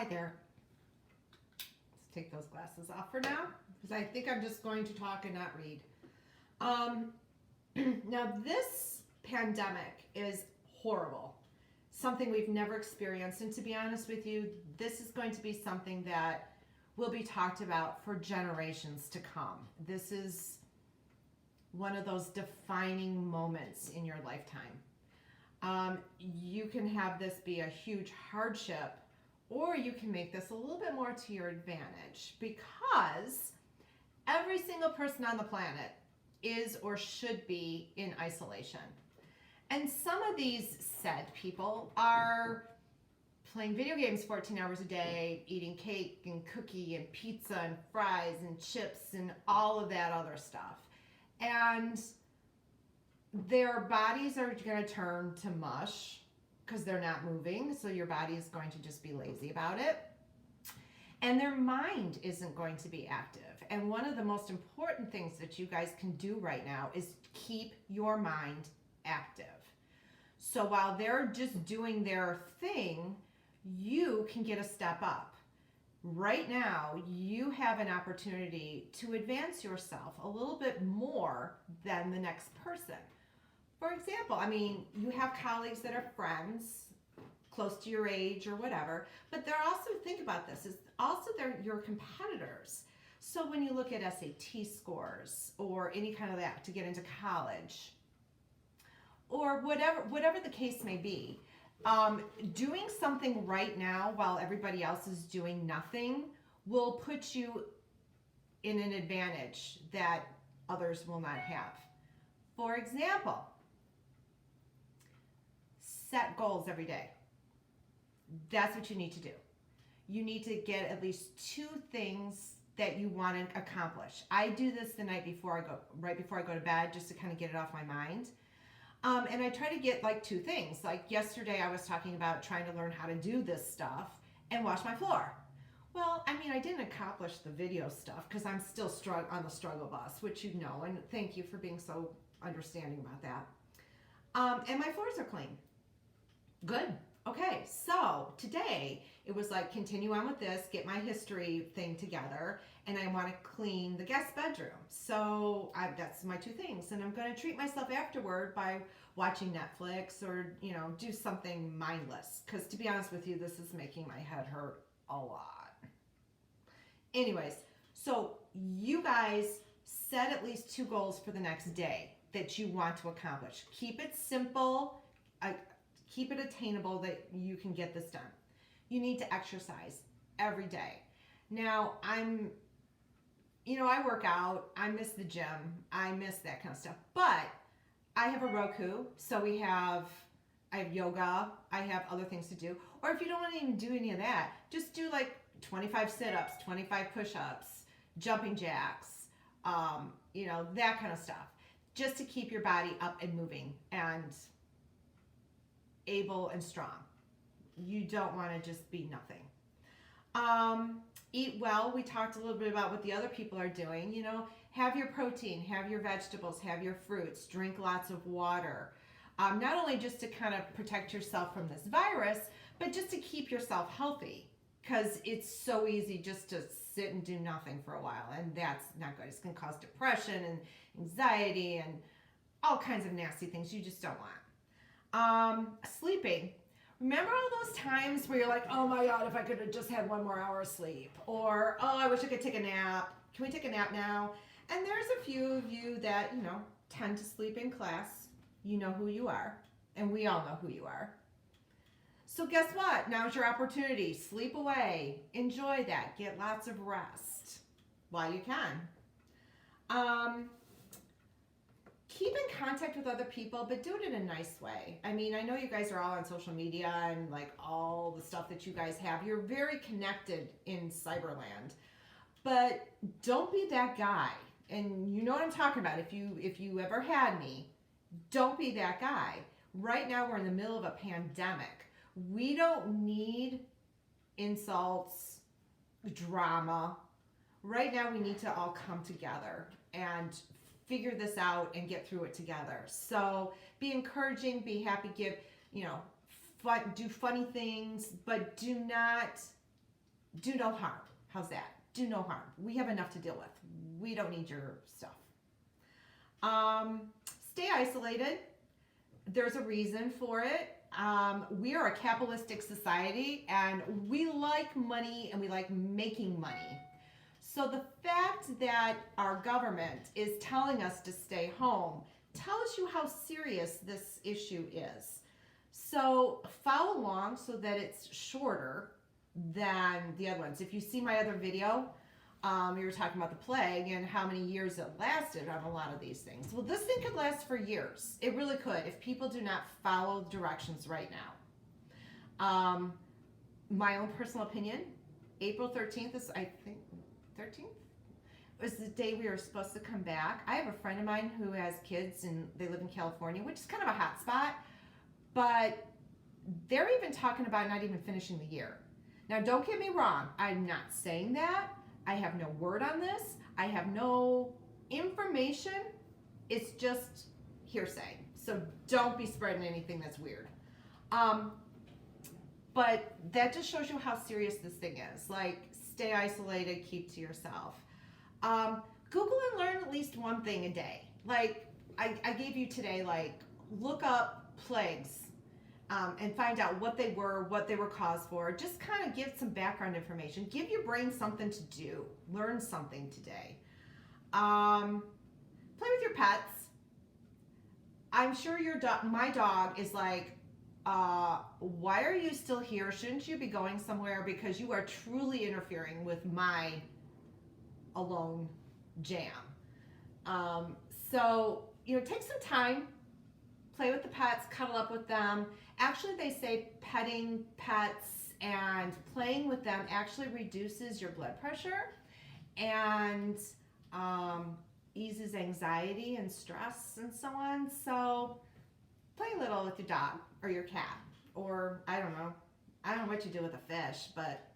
Hi there. Let's take those glasses off for now because I think I'm just going to talk and not read. Now, this pandemic is horrible, something we've never experienced. And to be honest with you, this is going to be something that will be talked about for generations to come. This is one of those defining moments in your lifetime. You can have this be a huge hardship, or you can make this a little bit more to your advantage, because every single person on the planet is or should be in isolation. And some of these said people are playing video games 14 hours a day, eating cake and cookie and pizza and fries and chips and all of that other stuff. And their bodies are going to turn to mush because they're not moving, so your body is going to just be lazy about it. And their mind isn't going to be active. And one of the most important things that you guys can do right now is keep your mind active. So while they're just doing their thing, you can get a step up. Right now, you have an opportunity to advance yourself a little bit more than the next person. For example, I mean, you have colleagues that are friends, close to your age or whatever, but they're also, think about this, is also they're your competitors. So when you look at SAT scores or any kind of that to get into college, or whatever the case may be, doing something right now while everybody else is doing nothing will put you in an advantage that others will not have. For example, set goals every day. That's what you need to do. You need to get at least 2 things that you want to accomplish. I do this the night before I go, right before I go to bed, just to kind of get it off my mind. And I try to get like 2 things. Like yesterday I was talking about trying to learn how to do this stuff and wash my floor. Well, I mean, I didn't accomplish the video stuff because I'm still on the struggle bus, which you know, and thank you for being so understanding about that. And my floors are clean. Good. Okay, so today it was like continue on with this, get my history thing together, and I want to clean the guest bedroom. So that's my 2 things, and I'm going to treat myself afterward by watching Netflix or, you know, do something mindless, because to be honest with you, this is making my head hurt a lot. Anyways, so you guys set at least 2 goals for the next day that you want to accomplish. Keep it simple. Keep it attainable that you can get this done. You need to exercise every day. Now, I work out. I miss the gym. I miss that kind of stuff. But I have a Roku, so I have yoga. I have other things to do. Or if you don't want to even do any of that, just do like 25 sit-ups, 25 push-ups, jumping jacks, that kind of stuff. Just to keep your body up and moving and able and strong. You don't want to just be nothing. Eat well. We talked a little bit about what the other people are doing. You know, have your protein, have your vegetables, have your fruits, drink lots of water. Not only just to kind of protect yourself from this virus, but just to keep yourself healthy, because it's so easy just to sit and do nothing for a while, and that's not good. It's going to cause depression and anxiety and all kinds of nasty things you just don't want. Sleeping. Remember all those times where you're like, oh my God, if I could have just had 1 more hour of sleep, or oh, I wish I could take a nap. Can we take a nap now? And there's a few of you that, tend to sleep in class. You know who you are, and we all know who you are. So guess what? Now's your opportunity. Sleep away. Enjoy that. Get lots of rest while you can. Keep in contact with other people, but do it in a nice way. I mean, I know you guys are all on social media and like all the stuff that you guys have. You're very connected in Cyberland, but don't be that guy. And you know what I'm talking about. If you ever had me, don't be that guy. Right now we're in the middle of a pandemic. We don't need insults, drama. Right now we need to all come together and figure this out and get through it together. So be encouraging, be happy, give, do funny things, but do not do no harm. How's that? Do no harm. We have enough to deal with. We don't need your stuff. Stay isolated. There's a reason for it. We are a capitalistic society and we like money and we like making money. So the fact that our government is telling us to stay home tells you how serious this issue is. So follow along so that it's shorter than the other ones. If you see my other video, we were talking about the plague and how many years it lasted on a lot of these things. Well, this thing could last for years. It really could if people do not follow directions right now. My own personal opinion, April 13th is, I think, 13th? Was the day we were supposed to come back. I have a friend of mine who has kids and they live in California, which is kind of a hot spot, but they're even talking about not even finishing the year. Now, don't get me wrong. I'm not saying that. I have no word on this. I have no information. It's just hearsay. So don't be spreading anything that's weird. But that just shows you how serious this thing is. Like, stay isolated, keep to yourself. Google and learn at least one thing a day. Like, I gave you today, like, look up plagues. And find out what they were caused for. Just kind of give some background information. Give your brain something to do. Learn something today. Play with your pets. I'm sure my dog is like, why are you still here? Shouldn't you be going somewhere? Because you are truly interfering with my alone jam. So, take some time. Play with the pets, cuddle up with them. Actually, they say petting pets and playing with them actually reduces your blood pressure and eases anxiety and stress and so on. So play a little with your dog or your cat, or I don't know what you do with a fish, but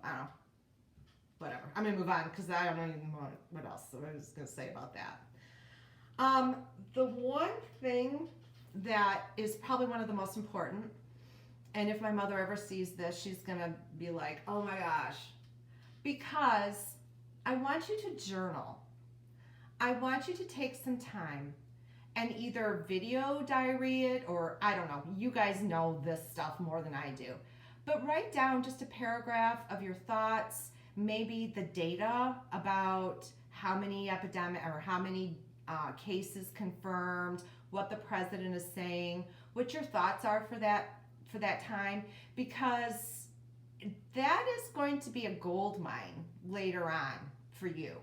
I don't know. Whatever. I'm going to move on because I don't even know what else I was going to say about that. The one thing that is probably one of the most important, and if my mother ever sees this, she's gonna be like, oh my gosh, because I want you to journal. I want you to take some time and either video diary it, or I don't know, you guys know this stuff more than I do, but write down just a paragraph of your thoughts, maybe the data about how many epidemic or how many cases confirmed, what the president is saying, what your thoughts are for that time, because that is going to be a gold mine later on for you.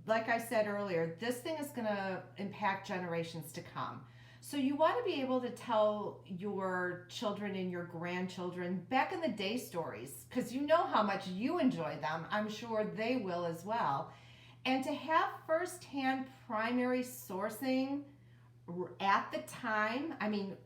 Like I said earlier, this thing is going to impact generations to come. So you want to be able to tell your children and your grandchildren back in the day stories, because you know how much you enjoy them. I'm sure they will as well. And to have firsthand primary sourcing at the time, I mean,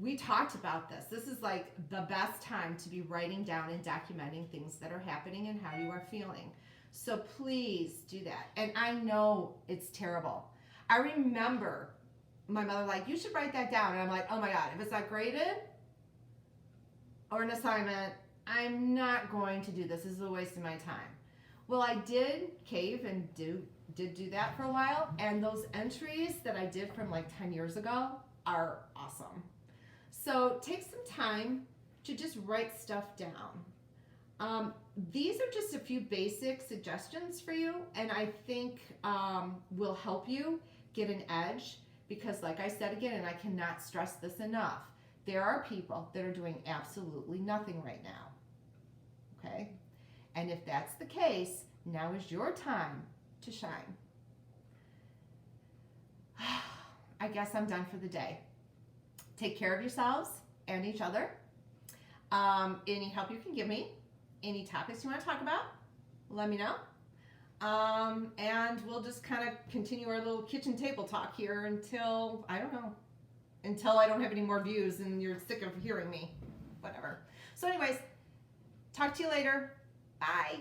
we talked about this. This is like the best time to be writing down and documenting things that are happening and how you are feeling. So please do that. And I know it's terrible. I remember my mother like, you should write that down. And I'm like, oh my God, if it's not graded or an assignment, I'm not going to do this. This is a waste of my time. Well, I did cave and did do that for a while, and those entries that I did from like 10 years ago are awesome. So take some time to just write stuff down. These are just a few basic suggestions for you, and I think will help you get an edge, because like I said again, and I cannot stress this enough, there are people that are doing absolutely nothing right now, okay? And if that's the case, now is your time to shine. I guess I'm done for the day. Take care of yourselves and each other. Any help you can give me, any topics you want to talk about, let me know. And we'll just kind of continue our little kitchen table talk here until, I don't know, until I don't have any more views and you're sick of hearing me. Whatever. So anyways, talk to you later. Bye.